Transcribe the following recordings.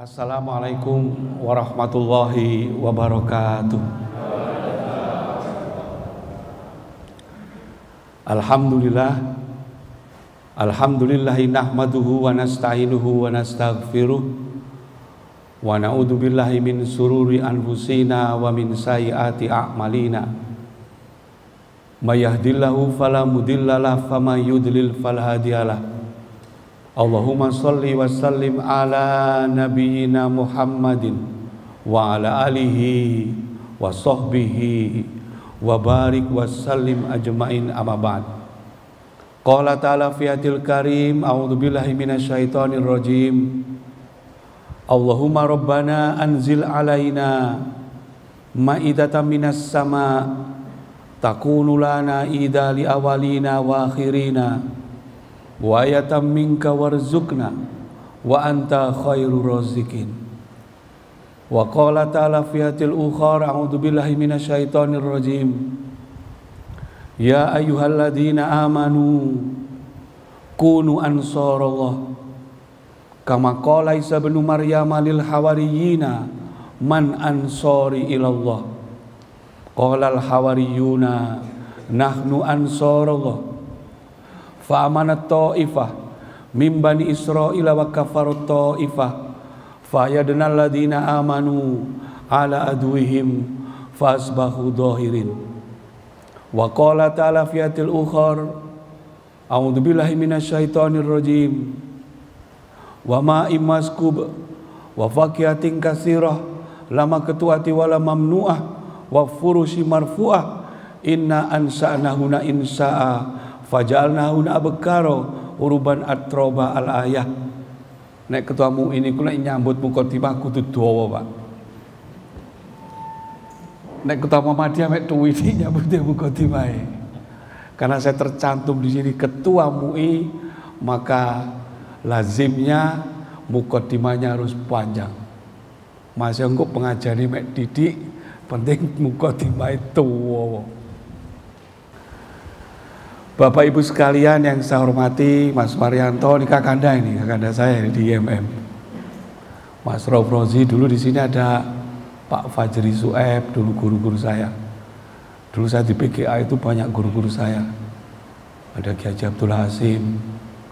Assalamualaikum warahmatullahi wabarakatuh. Alhamdulillahi nahmaduhu wa nasta'inuhu wa nastaghfiruh wa na'udzu billahi min sururi anfusina wa min sayyiati a'malina. May yahdihillahu fala mudhillalah wa may yudlil fala hadiyalah. Allahumma sholli wa sallim ala nabiyyina Muhammadin wa ala alihi wa sahbihi wa barik wa sallim ajmain amma ba'd. Qala ta'ala fi ayatil karim, a'udzu billahi minasyaitonir rajim. Allahumma rabbana anzil alaina ma'idatan minas sama takunu lana ida li awalina wa akhirina wa ayatan minka warzuqna wa anta khairur raziqin. Wa qala ta'ala fi ayatil ukhra, a'udzu billahi minasyaitonir rajim. Ya ayyuhalladzina amanu kunu ansarallah kama qala Isa bin Maryam lil hawariyina man ansari ilallah qala al hawariyuna nahnu ansarallah fa amanat ta'ifah min bani Israil wa kafarat ta'ifah fa yadnal ladzina amanu ala adwihim fa asbahu dhahirin. Wa qala ta'ala fi ayatil ukhra, a'udzu billahi minasyaitonir rajim. Wa ma imaskub wa faqiyatin katsirah lama ketuati wala mamnu'ah wa furushi marfu'ah inna ansa'nahuna insa'a faja'alnahuna abkara uruban atroba al ayah. Nek ketuamu ini kula nyambut mukadimah kudu dawa, Pak. Nek ketua Muhammadiyah mek tuwini nyambut mukadimah. Karena saya tercantum di sini ketua MUI, maka lazimnya mukadimahnya harus panjang. Masih engko pengajari mek didik, penting mukadimah itu. Bapak Ibu sekalian yang saya hormati, Mas Marianto, ini kakanda saya di IMM. Mas Rauf Rozi, dulu di sini ada Pak Fajri Sueb, dulu guru-guru saya. Dulu saya di PGA itu banyak guru-guru saya. Ada Kiai Haji Abdul Hasim,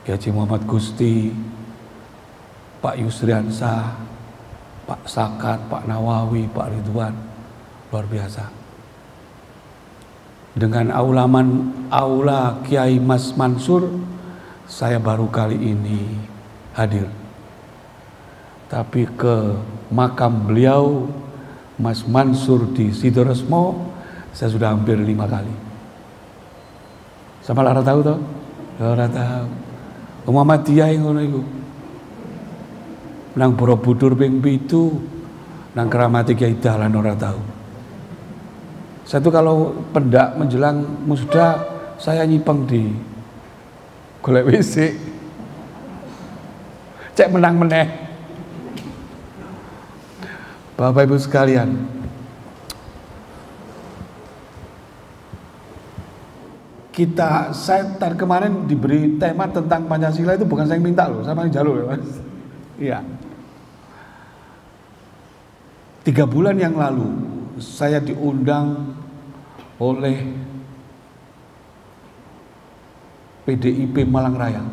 Kiai Haji Muhammad Gusti, Pak Yusriansah, Pak Sakat, Pak Nawawi, Pak Ridwan. Luar biasa. Dengan aula Kiai Mas Mansur, saya baru kali ini hadir. Tapi ke makam beliau Mas Mansur di Sidoresmo saya sudah hampir 5 kali. Sama lara tahu toh? Lara tahu. Muhammadiyah yang ngono iku. Nang Borobudur ping 7, nang Kramati Kiai Dahlan ora tahu. Saya tuh kalau pendak menjelang musda saya nyipeng di golek WC. Cek menang meneh. Bapak Ibu sekalian, saya kemarin diberi tema tentang Pancasila itu bukan saya yang minta loh, sama yang jalur ya Mas. Iya. 3 bulan yang lalu saya diundang oleh PDIP Malang Raya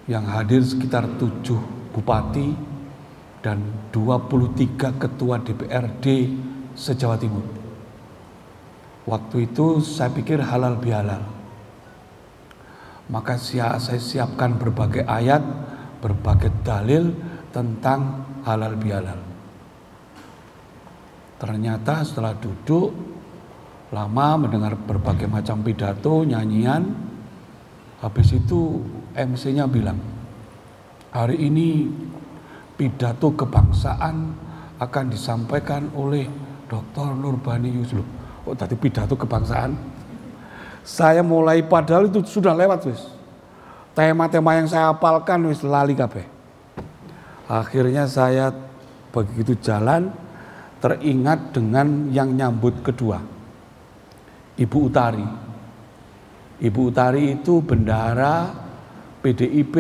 yang hadir sekitar 7 bupati dan 23 ketua DPRD se-Jawa Timur. Waktu itu saya pikir halal bihalal. Maka saya siapkan berbagai ayat, berbagai dalil tentang halal bihalal. Ternyata setelah duduk lama mendengar berbagai macam pidato, nyanyian, habis itu MC-nya bilang, hari ini pidato kebangsaan akan disampaikan oleh Dr. Nurbani Yusuf. Oh, tadi pidato kebangsaan. Saya mulai, padahal itu sudah lewat wis. Tema-tema yang saya hafalkan wis lali kabeh. Akhirnya saya begitu jalan teringat dengan yang nyambut kedua, Ibu Utari. Ibu Utari itu bendahara PDIP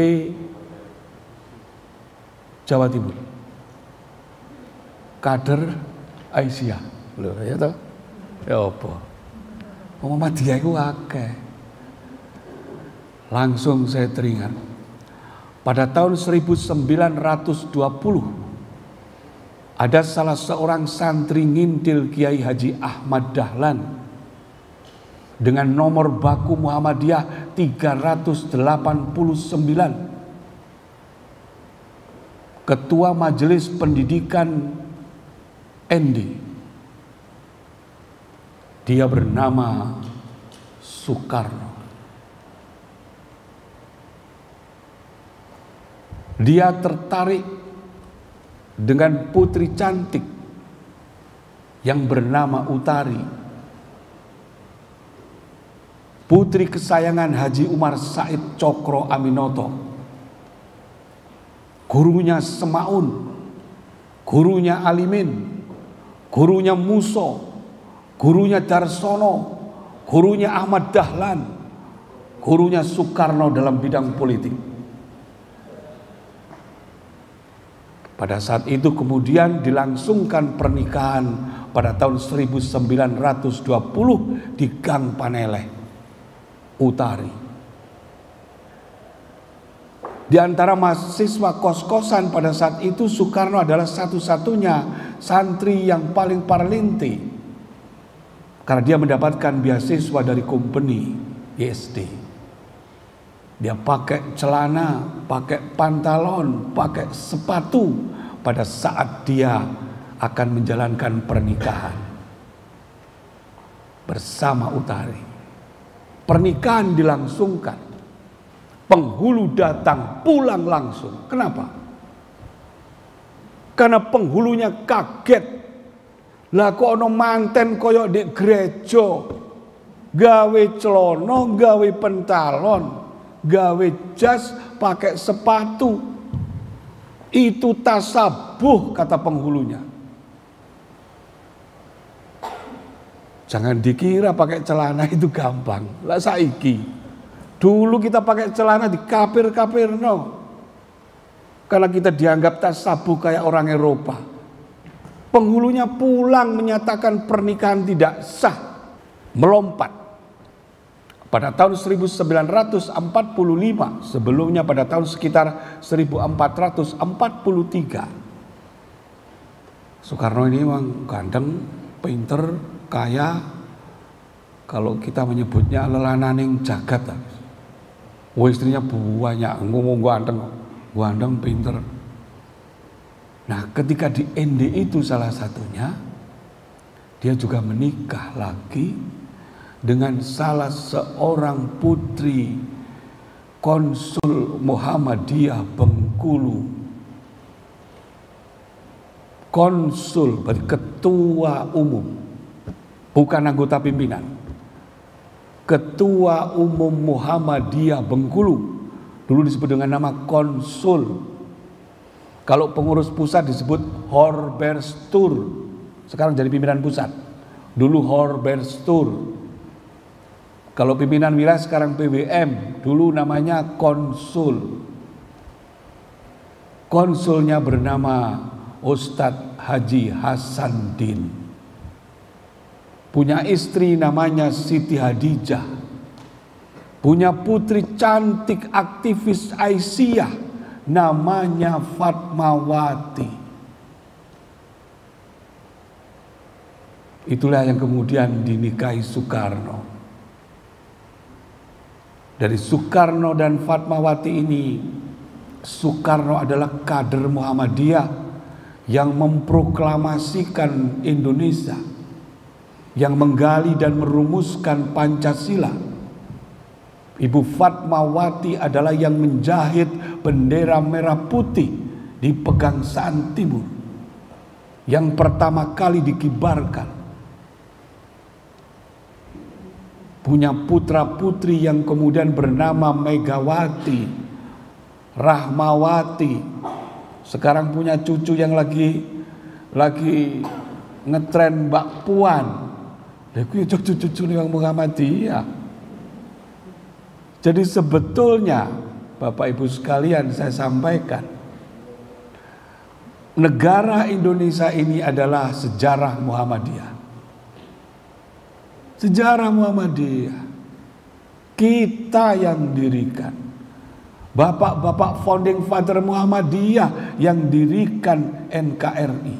Jawa Timur. Kader Aisyah. Lho ya toh? Ya apa? Muhammadiyah iku akeh. Langsung saya teringat. Pada tahun 1920 ada salah seorang santri ngintil Kiai Haji Ahmad Dahlan dengan nomor baku Muhammadiyah 389. Ketua Majelis Pendidikan ND. Dia bernama Soekarno. Dia tertarik dengan putri cantik yang bernama Utari, putri kesayangan Haji Umar Said Cokro Aminoto, gurunya Semaun, gurunya Alimin, gurunya Muso, gurunya Darsono, gurunya Ahmad Dahlan, gurunya Soekarno dalam bidang politik. Pada saat itu kemudian dilangsungkan pernikahan pada tahun 1920 di Gang Paneleh, Utari. Di antara mahasiswa kos-kosan pada saat itu, Soekarno adalah satu-satunya santri yang paling parlinti karena dia mendapatkan beasiswa dari company ISD. Dia pakai celana, pakai pantalon, pakai sepatu pada saat dia akan menjalankan pernikahan bersama Utari. Pernikahan dilangsungkan, penghulu datang pulang langsung. Kenapa? Karena penghulunya kaget. Lah kok ono manten koyok di gereja, gawe celono, gawe pentalon, gawe jas, pakai sepatu. Itu tasabuh, kata penghulunya. Jangan dikira pakai celana itu gampang. Lah saiki, dulu kita pakai celana di kafir-kafir no. Karena kita dianggap tasabuh kayak orang Eropa. Penghulunya pulang menyatakan pernikahan tidak sah, melompat. Pada tahun 1945, sebelumnya pada tahun sekitar 1443. Soekarno ini memang ganteng, pinter, kaya. Kalau kita menyebutnya lelananing jagat. Istrinya banyak, ngomong ganteng, pinter. Nah, ketika di ND itu salah satunya, dia juga menikah lagi dengan salah seorang putri Konsul Muhammadiyah Bengkulu. Konsul berarti ketua umum, bukan anggota pimpinan. Ketua umum Muhammadiyah Bengkulu, dulu disebut dengan nama konsul. Kalau pengurus pusat disebut Horberstur, sekarang jadi pimpinan pusat. Dulu Horberstur. Kalau pimpinan wilayah sekarang PWM, dulu namanya konsul. Konsulnya bernama Ustadz Haji Hasanuddin. Punya istri namanya Siti Hadijah. Punya putri cantik aktivis Aisyah namanya Fatmawati. Itulah yang kemudian dinikahi Soekarno. Dari Soekarno dan Fatmawati ini, Soekarno adalah kader Muhammadiyah yang memproklamasikan Indonesia, yang menggali dan merumuskan Pancasila. Ibu Fatmawati adalah yang menjahit bendera merah putih di Pegangsaan Timur, yang pertama kali dikibarkan. Punya putra putri yang kemudian bernama Megawati, Rahmawati. Sekarang punya cucu yang lagi ngetren Mbak Puan. Itu cucu-cucu yang Muhammadiyah. Jadi sebetulnya Bapak Ibu sekalian, saya sampaikan, negara Indonesia ini adalah sejarah Muhammadiyah. Sejarah Muhammadiyah. Kita yang dirikan. Bapak-bapak founding father Muhammadiyah yang dirikan NKRI.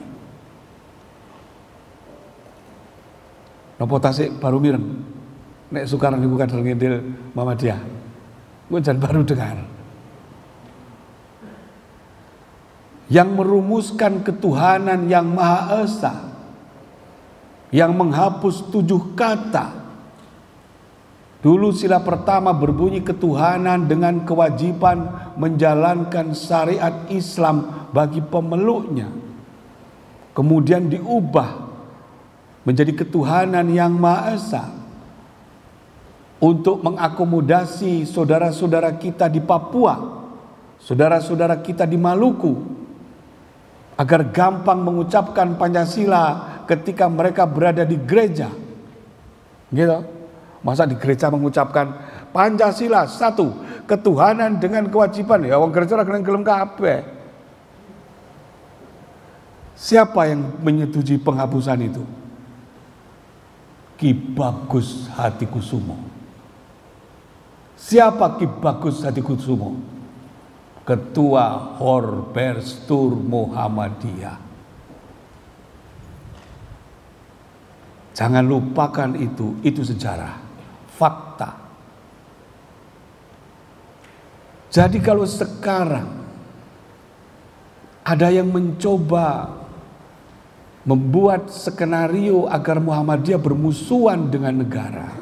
Napa tasik baru mireng. Nek Soekarno niku kader ngidil Muhammadiyah. Gue jan baru dengar. Yang merumuskan ketuhanan yang Maha Esa, yang menghapus 7 kata. Dulu sila pertama berbunyi ketuhanan dengan kewajiban menjalankan syariat Islam bagi pemeluknya. Kemudian diubah menjadi ketuhanan yang Maha Esa untuk mengakomodasi saudara-saudara kita di Papua, saudara-saudara kita di Maluku, agar gampang mengucapkan Pancasila ketika mereka berada di gereja. Gitu. Masa di gereja mengucapkan Pancasila satu, ketuhanan dengan kewajiban. Ya wong gereja ora gelem kabeh. Siapa yang menyetujui penghapusan itu? Ki Bagus Hatikusumo. Siapa Ki Bagus Hatikusumo? Ketua Horberstur Muhammadiyah. Jangan lupakan itu sejarah, fakta. Jadi kalau sekarang ada yang mencoba membuat skenario agar Muhammadiyah bermusuhan dengan negara,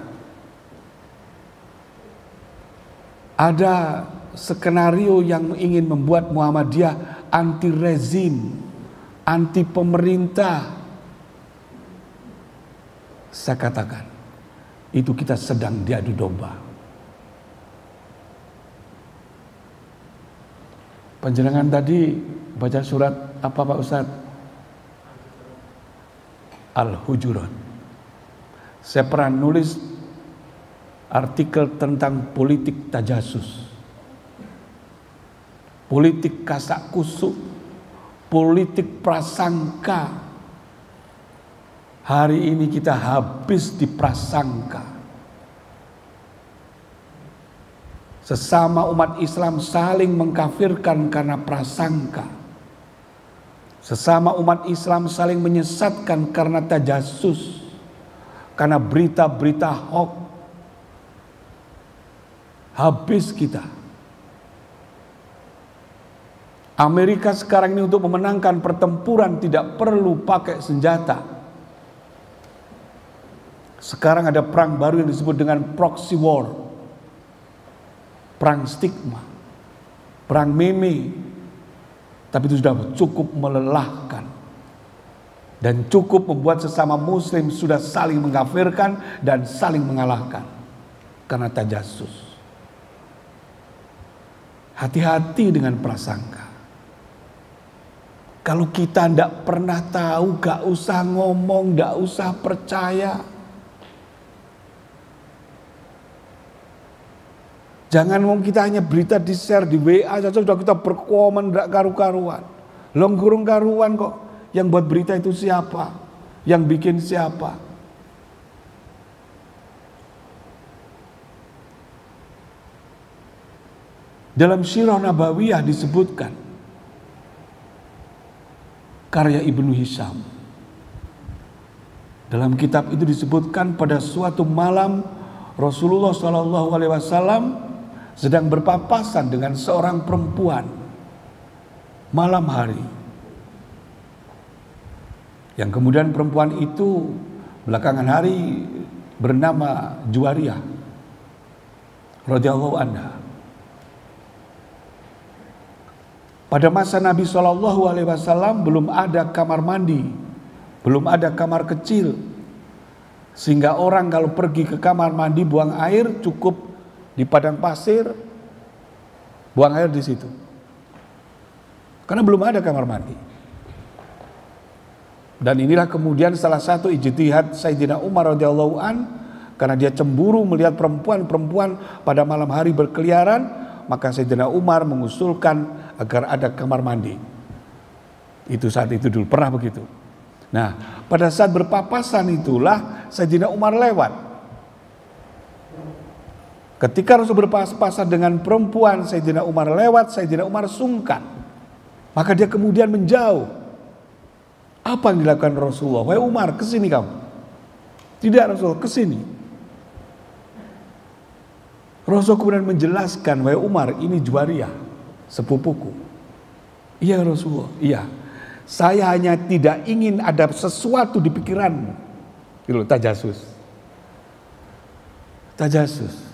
ada skenario yang ingin membuat Muhammadiyah anti rezim, anti pemerintah. Saya katakan, itu kita sedang diadu domba. Panjenengan tadi baca surat apa Pak Ustadz? Al-Hujurat. Saya pernah nulis artikel tentang politik tajasus, politik kasak kusuk, politik prasangka. Hari ini kita habis di prasangka. Sesama umat Islam saling mengkafirkan karena prasangka. Sesama umat Islam saling menyesatkan karena tajasus, karena berita-berita hoax. Habis kita. Amerika sekarang ini untuk memenangkan pertempuran tidak perlu pakai senjata. Sekarang ada perang baru yang disebut dengan proxy war, perang stigma, perang meme. Tapi itu sudah cukup melelahkan dan cukup membuat sesama muslim sudah saling mengkafirkan dan saling mengalahkan karena tajasus. Hati-hati dengan prasangka. Kalau kita tidak pernah tahu, gak usah ngomong, gak usah percaya. Jangan ngomong kita hanya berita di share di WA saja sudah kita berkomen gak karu-karuan. Longgurung karuan kok. Yang buat berita itu siapa? Yang bikin siapa? Dalam Sirah Nabawiyah disebutkan karya Ibnu Hisham. Dalam kitab itu disebutkan pada suatu malam Rasulullah SAW sedang berpapasan dengan seorang perempuan malam hari. Yang kemudian perempuan itu belakangan hari bernama Juwariyah radhiyallahu anha. Pada masa Nabi SAW belum ada kamar mandi, belum ada kamar kecil, sehingga orang kalau pergi ke kamar mandi buang air cukup di padang pasir, buang air di situ, karena belum ada kamar mandi. Dan inilah kemudian salah satu ijtihad Sayyidina Umar radhiyallahu an, karena dia cemburu melihat perempuan-perempuan pada malam hari berkeliaran, maka Sayyidina Umar mengusulkan agar ada kamar mandi. Itu saat itu dulu pernah begitu. Nah, pada saat berpapasan itulah Sayyidina Umar lewat. Ketika Rasul berpapasan dengan perempuan, Sayyidina Umar lewat, Sayyidina Umar sungkan. Maka dia kemudian menjauh. Apa yang dilakukan Rasulullah? Wahai Umar, kesini kamu. Tidak Rasul, kesini. Rasul kemudian menjelaskan, wahai Umar, ini Juwariyah, sepupuku. Iya Rasulullah, iya. Saya hanya tidak ingin ada sesuatu di pikiranmu. Itu tajasus. Tajasus.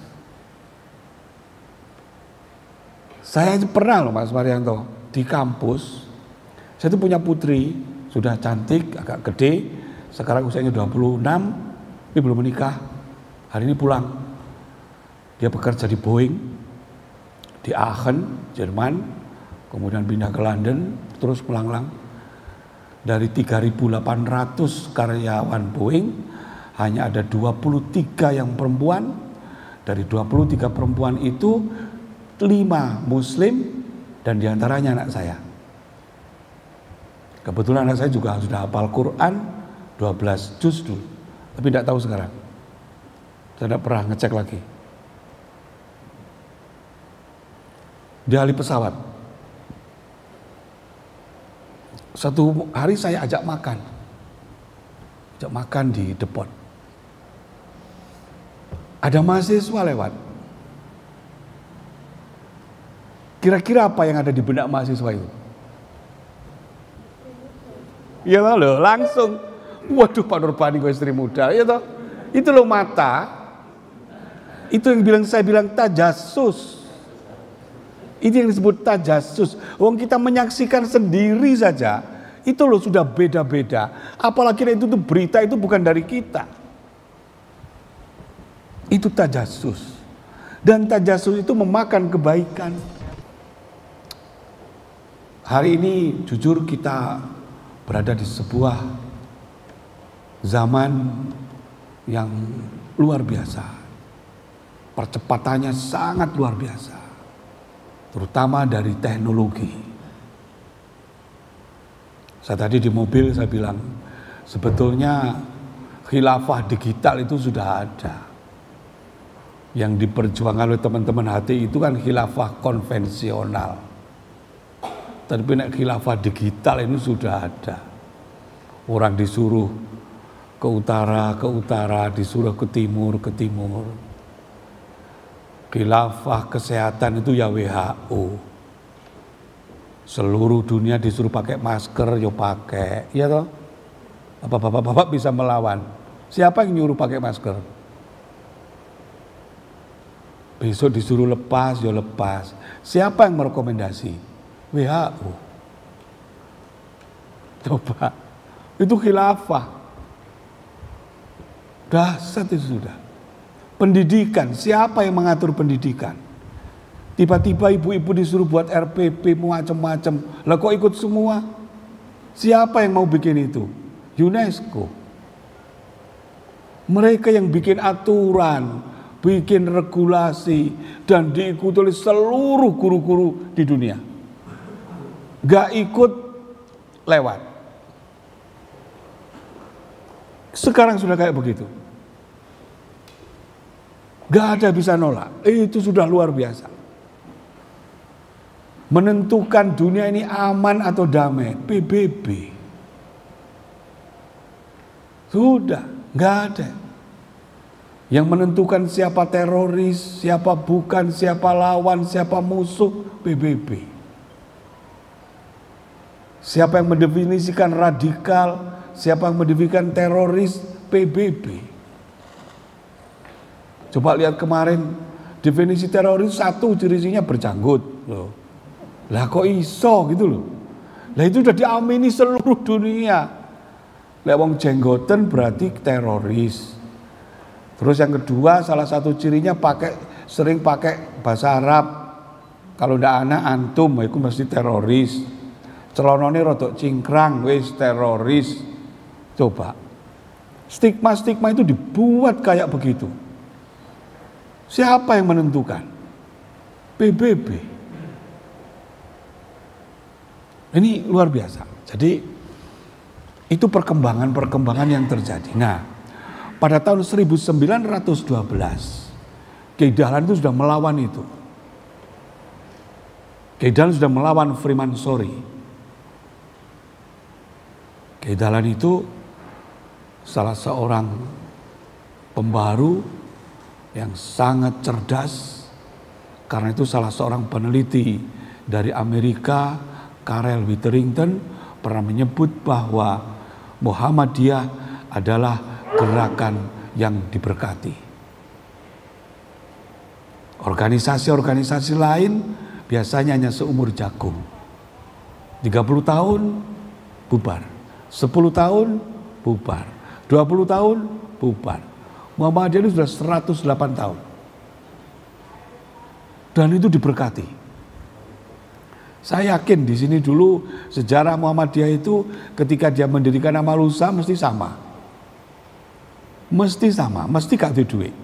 Saya pernah loh Mas Marianto, di kampus, saya itu punya putri, sudah cantik, agak gede, sekarang usianya 26, ini belum menikah, hari ini pulang. Dia bekerja di Boeing, di Aachen, Jerman, kemudian pindah ke London, terus melanglang. Dari 3.800 karyawan Boeing, hanya ada 23 yang perempuan. Dari 23 perempuan itu, 5 Muslim, dan diantaranya anak saya. Kebetulan anak saya juga sudah hafal Quran, 12 juz dulu. Tapi tidak tahu sekarang. Saya tidak pernah ngecek lagi. Di ahli pesawat. Satu hari saya ajak makan di depot. Ada mahasiswa lewat. Kira-kira apa yang ada di benak mahasiswa itu? Ya loh, langsung. Waduh Pak Nurbani gue istri muda, ya toh. Itu loh mata. Itu yang saya bilang tajasus. Itu yang disebut tajasus. Wong kita menyaksikan sendiri saja, itu loh sudah beda-beda. Apalagi itu tuh berita itu bukan dari kita. Itu tajasus. Dan tajasus itu memakan kebaikan. Hari ini jujur kita berada di sebuah zaman yang luar biasa. Percepatannya sangat luar biasa. Terutama dari teknologi. Saya tadi di mobil saya bilang, sebetulnya khilafah digital itu sudah ada. Yang diperjuangkan oleh teman-teman hati itu kan khilafah konvensional. Tapi khilafah digital ini sudah ada. Orang disuruh ke utara, disuruh ke timur. Khilafah kesehatan itu ya WHO. Seluruh dunia disuruh pakai masker, ya pakai. Iya toh? Apa bapak-bapak bisa melawan? Siapa yang nyuruh pakai masker? Besok disuruh lepas, ya lepas. Siapa yang merekomendasi? WHO. Coba. Itu khilafah. Dahsyat itu sudah. Pendidikan, siapa yang mengatur pendidikan? Tiba-tiba ibu-ibu disuruh buat RPP macam-macam. Lah kok ikut semua? Siapa yang mau bikin itu? UNESCO. Mereka yang bikin aturan, bikin regulasi, dan diikuti oleh seluruh guru-guru di dunia. Gak ikut, lewat. Sekarang sudah kayak begitu. Gak ada bisa nolak. Itu sudah luar biasa. Menentukan dunia ini aman atau damai, PBB. Sudah, gak ada. Yang menentukan siapa teroris, siapa bukan, siapa lawan, siapa musuh, PBB. Siapa yang mendefinisikan radikal, siapa yang mendefinisikan teroris, PBB. Coba lihat kemarin, definisi teroris satu ciri-cirinya berjanggut. Loh. Lah kok iso gitu loh. Lah itu sudah diamini seluruh dunia. Lah wong jenggoten berarti teroris. Terus yang kedua, salah satu cirinya sering pakai bahasa Arab. Kalau ndak anak antum, itu mesti teroris. Celonone rodok cingkrang, wis teroris. Coba. Stigma-stigma itu dibuat kayak begitu. Siapa yang menentukan? PBB. Ini luar biasa. Jadi itu perkembangan-perkembangan yang terjadi. Nah, pada tahun 1912 Kiai Dahlan itu sudah melawan itu. Kiai Dahlan sudah melawan Freemasonry. Kiai Dahlan itu salah seorang pembaharu yang sangat cerdas, karena itu salah seorang peneliti dari Amerika, Karel Witherington, pernah menyebut bahwa Muhammadiyah adalah gerakan yang diberkati. Organisasi-organisasi lain biasanya hanya seumur jagung. 30 tahun bubar, 10 tahun bubar, 20 tahun bubar. Muhammadiyah itu sudah 108 tahun. Dan itu diberkati. Saya yakin di sini dulu sejarah Muhammadiyah itu ketika dia mendirikan Amalusa mesti sama. Mesti sama, mesti gak ada duit.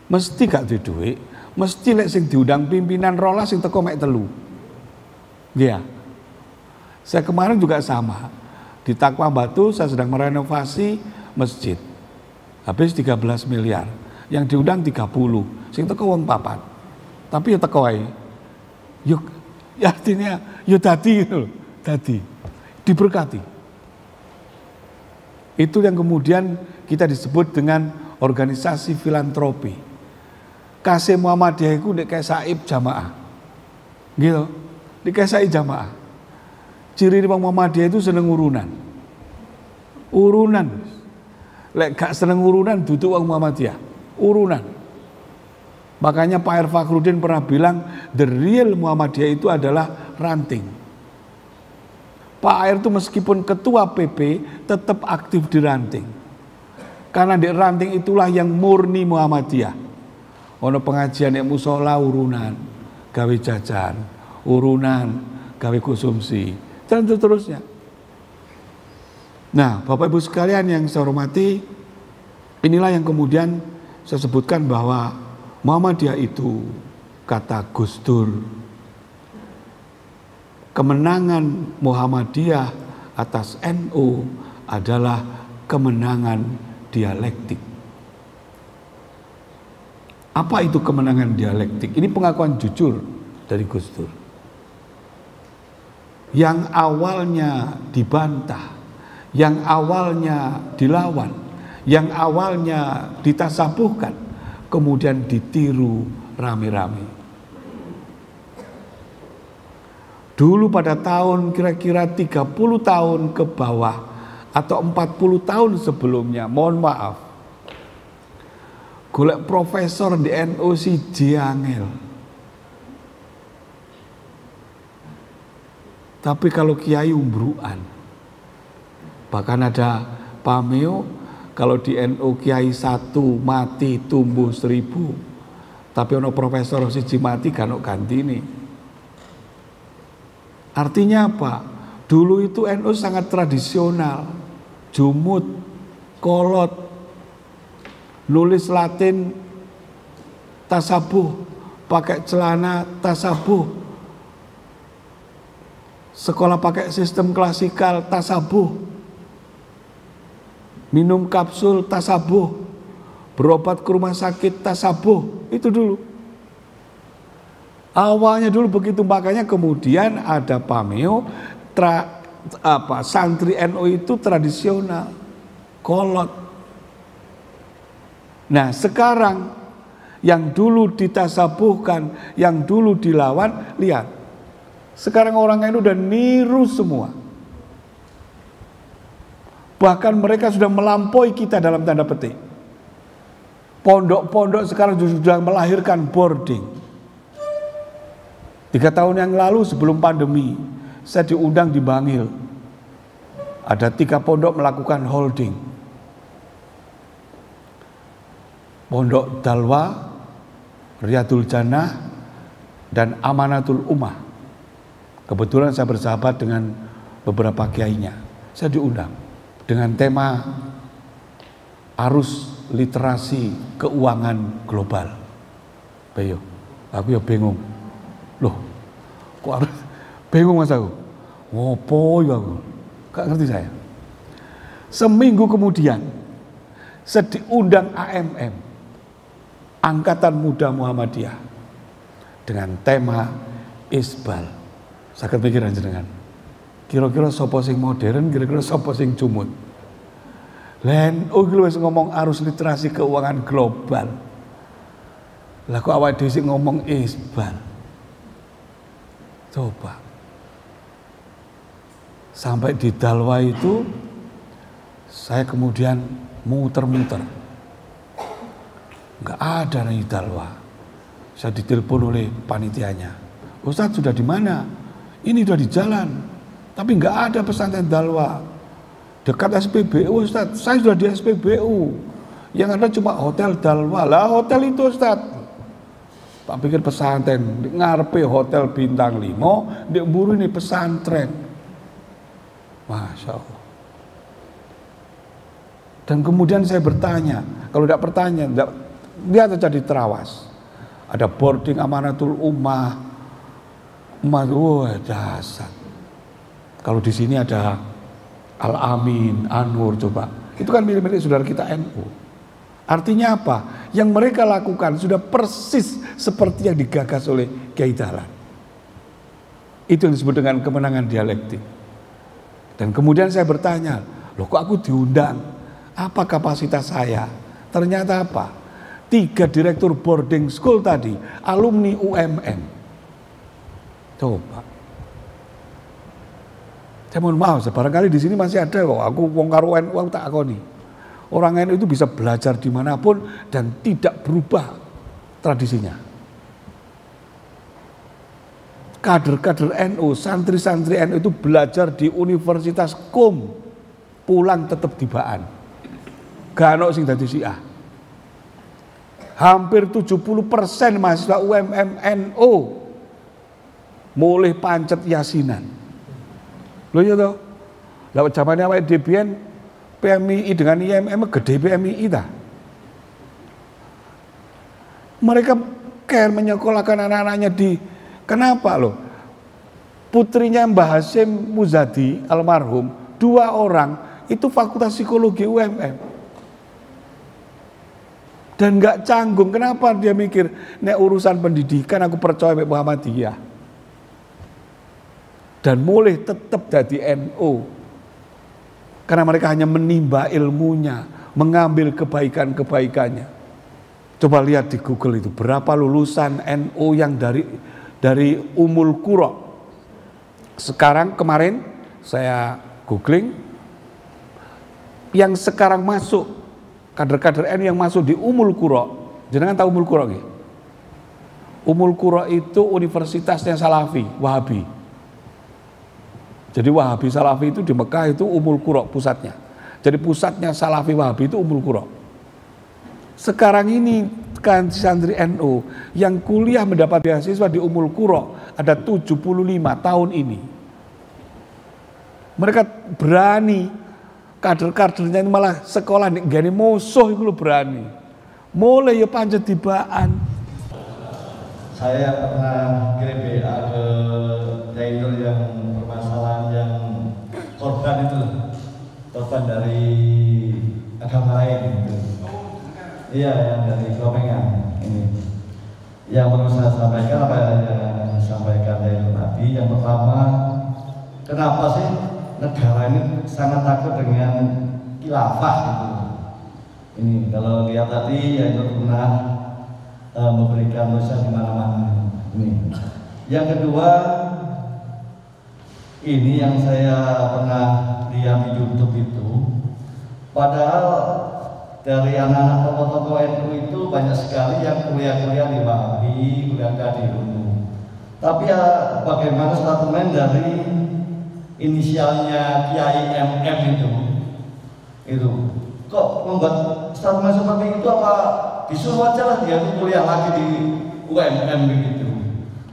Mesti gak ada duit, mesti lek sing diundang pimpinan rolas sing teko mek telu. Iya. Saya kemarin juga sama. Di Takwa Batu saya sedang merenovasi masjid. Habis 13 miliar. Yang diundang 30. Sing teko wong papat. Tapi ya teko ae. Yuk, ya artinya ya tadi gitu loh. Tadi diberkati. Itu yang kemudian kita disebut dengan organisasi filantropi. Kasih Muhammadiyah itu di Kesaib jamaah. Gitu. Di Kesaib jamaah. Ciri Bang Muhammadiyah itu seneng urunan. Urunan. Lek gak seneng urunan duduk Bang Muhammadiyah. Urunan. Makanya Pak R. Fakhrudin pernah bilang the real Muhammadiyah itu adalah ranting. Pak R itu meskipun ketua PP tetap aktif di ranting. Karena di ranting itulah yang murni Muhammadiyah. Ono pengajian yang musola urunan, gawe jajan, urunan, gawe konsumsi, dan seterusnya. Nah, Bapak Ibu sekalian yang saya hormati, inilah yang kemudian saya sebutkan bahwa Muhammadiyah itu, kata Gus Dur, kemenangan Muhammadiyah atas NU adalah kemenangan dialektik. Apa itu kemenangan dialektik? Ini pengakuan jujur dari Gus Dur. Yang awalnya dibantah, yang awalnya dilawan, yang awalnya ditasabuhkan, kemudian ditiru rame-rame. Dulu pada tahun kira-kira 30 tahun ke bawah atau 40 tahun sebelumnya, mohon maaf, golek profesor di NU siji angel. Tapi kalau kiai umbruan, bahkan ada pameo, kalau di NU kiai 1 mati tumbuh 1000, tapi ono profesor siji mati kan ganti ini. Artinya apa? Dulu itu NU sangat tradisional, jumut, kolot, nulis Latin, tasabuh, pakai celana tasabuh, sekolah pakai sistem klasikal tasabuh, minum kapsul tasabuh, berobat ke rumah sakit tasabuh, itu dulu. Awalnya dulu begitu, makanya kemudian ada pameo, santri NU itu tradisional, kolot. Nah sekarang yang dulu ditasabuhkan, yang dulu dilawan, lihat. Sekarang orang NU udah niru semua. Bahkan mereka sudah melampaui kita dalam tanda petik. Pondok-pondok sekarang sudah melahirkan boarding. 3 tahun yang lalu sebelum pandemi, saya diundang di Bangil. Ada 3 pondok melakukan holding. Pondok Dalwa, Riyadul Jannah, dan Amanatul Ummah. Kebetulan saya bersahabat dengan beberapa kiainya. Saya diundang dengan tema arus literasi keuangan global. Bayo, aku ya bingung. Loh, kok Bingung Mas aku. Ngopo ya aku? Gak ngerti saya. Seminggu kemudian saya diundang AMM, Angkatan Muda Muhammadiyah, dengan tema Isbal. Saged pikiran jenengan. Kira-kira sapa sing modern, kira-kira sapa sing cumut. NU iki wis ngomong arus literasi keuangan global. Lah kok awake dhewe sing ngomong Isbal. Coba. Sampai di Dalwa itu saya kemudian muter-muter. Enggak ada di Dalwa. Saya ditelepon oleh panitianya. Ustadz sudah di mana? Ini sudah di jalan. Tapi enggak ada pesantren Dalwa. Dekat SPBU Ustadz. Saya sudah di SPBU. Yang ada cuma hotel Dalwa. Lah hotel itu Ustadz. Tak pikir pesantren. Ngarepe hotel bintang 5. Di buru ini pesantren. Masya Allah. Dan kemudian saya bertanya, kalau tidak bertanya, dia jadi terawas. Ada boarding Amanatul Ummah, dasar. Kalau di sini ada Al-Amin, Anur, coba. Itu kan milik-milik saudara kita NU. Artinya apa? Yang mereka lakukan sudah persis seperti yang digagas oleh Kiai Dahlan. Itu yang disebut dengan kemenangan dialektik. Dan kemudian saya bertanya, loh kok aku diundang? Apa kapasitas saya? Ternyata apa? 3 direktur boarding school tadi, alumni UMM. Coba. Saya mohon maaf, barangkali di sini masih ada kok. Aku wong karo NU tak akoni. Orang NU itu bisa belajar dimanapun dan tidak berubah tradisinya. Kader-kader NU, santri-santri NU itu belajar di Universitas KUM, pulang tetap tibaan. Gak ono sing dadi Syiah. Hampir 70% mahasiswa UMM NU mulih pancet yasinan. Lho ya toh. Lah zamane awake dhewe biyen PMI dengan IMM gede PMI ta. Mereka care menyekolahkan anak-anaknya di. Kenapa loh? Putrinya Mbah Hasyim Muzadi almarhum, 2 orang itu fakultas psikologi UMM. Dan nggak canggung. Kenapa dia mikir nek urusan pendidikan aku percaya Mbak Muhammadiyah. Dan mulai tetap jadi NU. Karena mereka hanya menimba ilmunya, mengambil kebaikan-kebaikannya. Coba lihat di Google itu berapa lulusan NU yang dari Ummul Qura. Sekarang kemarin saya googling yang sekarang masuk kader-kader NU yang masuk di Ummul Qura. Jenengan tahu Ummul Qura nggih? Ummul Qura itu universitasnya Salafi, Wahabi. Jadi Wahabi Salafi itu di Mekah itu Ummul Qura pusatnya. Jadi pusatnya Salafi Wahabi itu Ummul Qura. Sekarang ini kan santri NU yang kuliah mendapat beasiswa di Ummul Qura ada 75 tahun ini. Mereka berani, kader-kadernya ini malah sekolah nih gani musuh itu berani. Mulai ya pancet tibaan. Saya pernah kirim WA ke Jainur yang permasalahan yang korban itu loh. Korban dari agama lain gitu. Iya, yang dari Klopengan ini. Yang perlu saya sampaikan apa yang disampaikan dari tadi. Yang pertama, kenapa sih negara ini sangat takut dengan khilafah gitu. Ini kalau lihat tadi ya itu pernah memberikan dosa di mana-mana. Ini. Yang kedua, ini yang saya pernah lihat di YouTube itu, padahal dari anak-anak tokoh-tokoh NU itu banyak sekali yang kuliah-kuliah di Wahabi, kuliah di UNU. Tapi ya bagaimana statement dari inisialnya Kiai MM itu kok membuat statement seperti itu? Apa disuruh aja lah dia kuliah lagi di UMM begitu.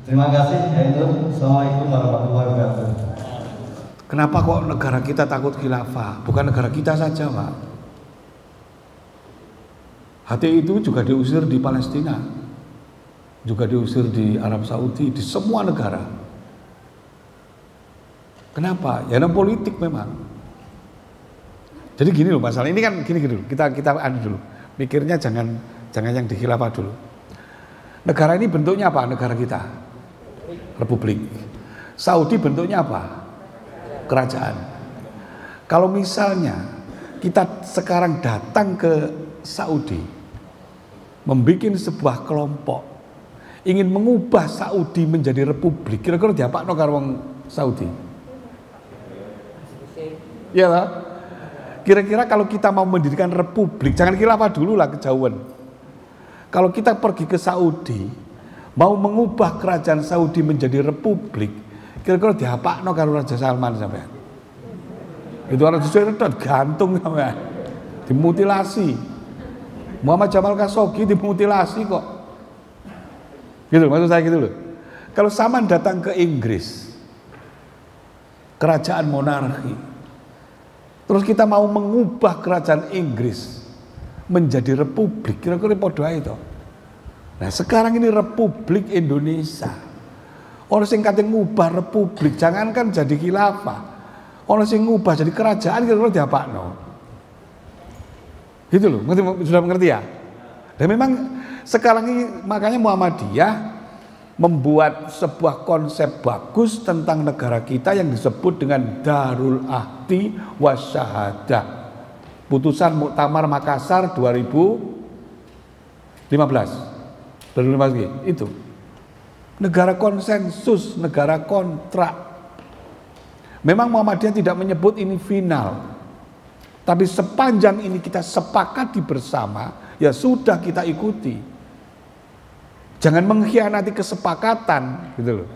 Terima kasih ya itu. Assalamualaikum warahmatullahi wabarakatuh. Kenapa kok negara kita takut khilafah? Bukan negara kita saja, Pak. HTI itu juga diusir di Palestina, juga diusir di Arab Saudi, di semua negara. Kenapa? Ya non politik memang. Jadi gini loh masalah ini kan gini dulu. Kita anu dulu. Mikirnya jangan yang di khilafah dulu. Negara ini bentuknya apa? Negara kita. Republik. Saudi bentuknya apa? Kerajaan. Kalau misalnya kita sekarang datang ke Saudi, membuat sebuah kelompok, ingin mengubah Saudi menjadi republik, kira-kira diapakno karo wong Saudi? Ya lah. Kira-kira kalau kita mau mendirikan republik, jangan khilafah dulu lah, kejauhan. Kalau kita pergi ke Saudi, mau mengubah kerajaan Saudi menjadi republik, kira-kira diapakno karo Raja Salman sampean? Itu orang sesuai gantung sampean. Dimutilasi. Muhammad Jamal Khashoggi dimutilasi kok. Gitu maksud saya gitu loh. Kalau Salman datang ke Inggris, kerajaan monarki, terus kita mau mengubah kerajaan Inggris menjadi republik, kira-kira podo ae to. Nah, sekarang ini Republik Indonesia. Orang sing kate ngubah republik, jangankan jadi khilafah. Orang sing ngubah jadi kerajaan kira-kira diapakno. Gitu loh, sudah mengerti ya? Dan memang sekarang ini makanya Muhammadiyah membuat sebuah konsep bagus tentang negara kita yang disebut dengan Darul Ahdi Wasyahadah. Putusan Muktamar Makassar 2015 itu. Negara konsensus, negara kontrak. Memang Muhammadiyah tidak menyebut ini final. Tapi sepanjang ini kita sepakati bersama, ya sudah kita ikuti. Jangan mengkhianati kesepakatan, gitu loh.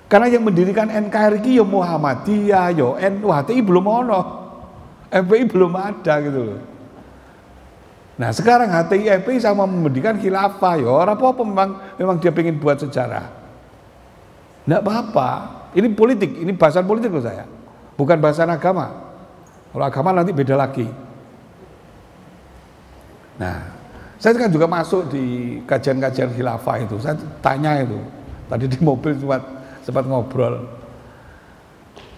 Karena yang mendirikan NKRI ya Muhammadiyah, ya NU, HTI belum ono, FPI belum ada, gitu loh. Nah sekarang HTI, FPI sama mendirikan khilafah, ya orang apa memang dia pengen buat sejarah. Nggak apa-apa, ini politik, ini bahasan politik loh saya, bukan bahasan agama. Kalau agama nanti beda lagi. Nah. Saya kan juga masuk di kajian-kajian khilafah itu. Saya tanya itu. Tadi di mobil sempat ngobrol.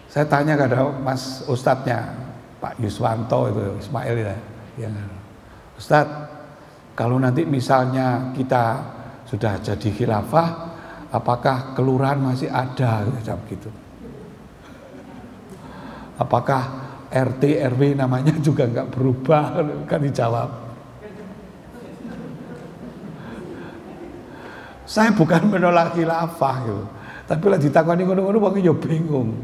Saya tanya kepada Mas Ustadznya, Pak Yuswanto itu, Ismail ya. Ustadz, kalau nanti misalnya kita sudah jadi khilafah, apakah kelurahan masih ada? Gitu. Apakah RT, RW namanya juga nggak berubah? Kan dijawab. Saya bukan menolak khilafah gitu. Tapi lah ditakoni ngono-ngono wong yo bingung.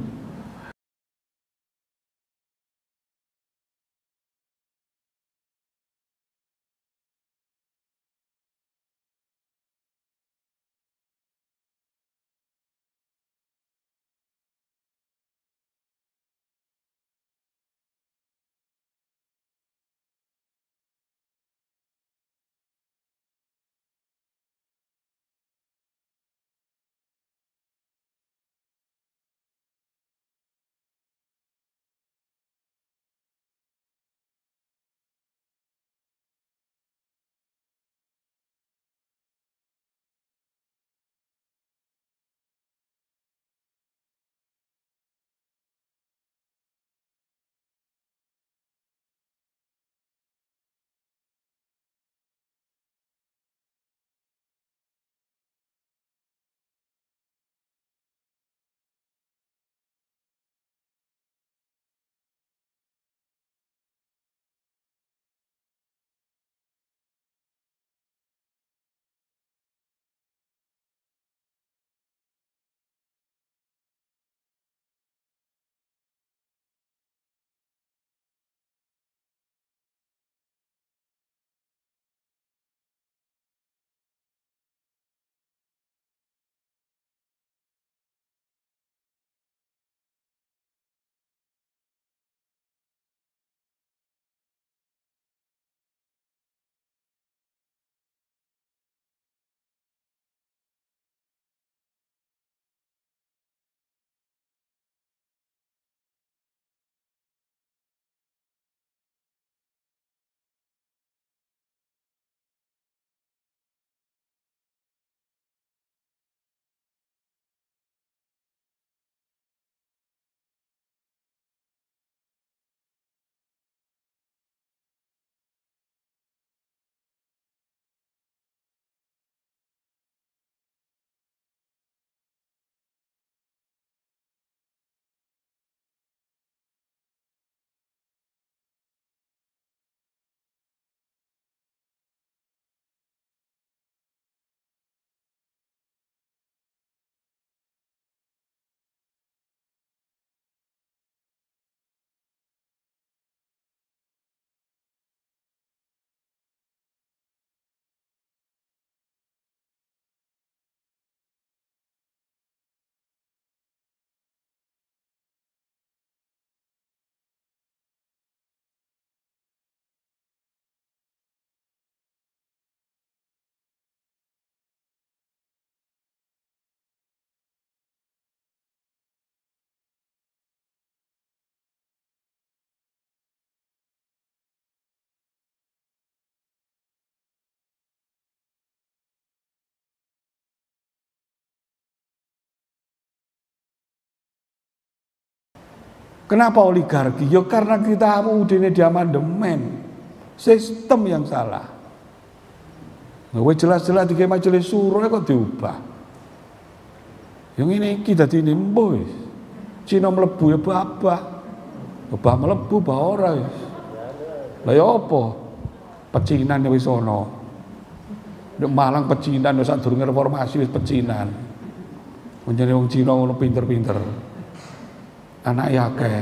Kenapa oligarki? Ya karena kita UUD-nya di amandemen. Sistem yang salah. Nah, jelas-jelas di majelis suro kok diubah. Yang ini kita dinimbo. Cina melebu ya babah. Babah melebu bah ora. Lah ya apa? Pecinan wis ana. Nek Malang pecinan wis sadurunge reformasi wis pecinan. Menjadi wong Cina ngono pinter-pinter. Anak akeh.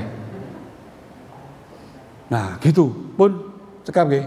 Nah, gitu pun cekap nggih.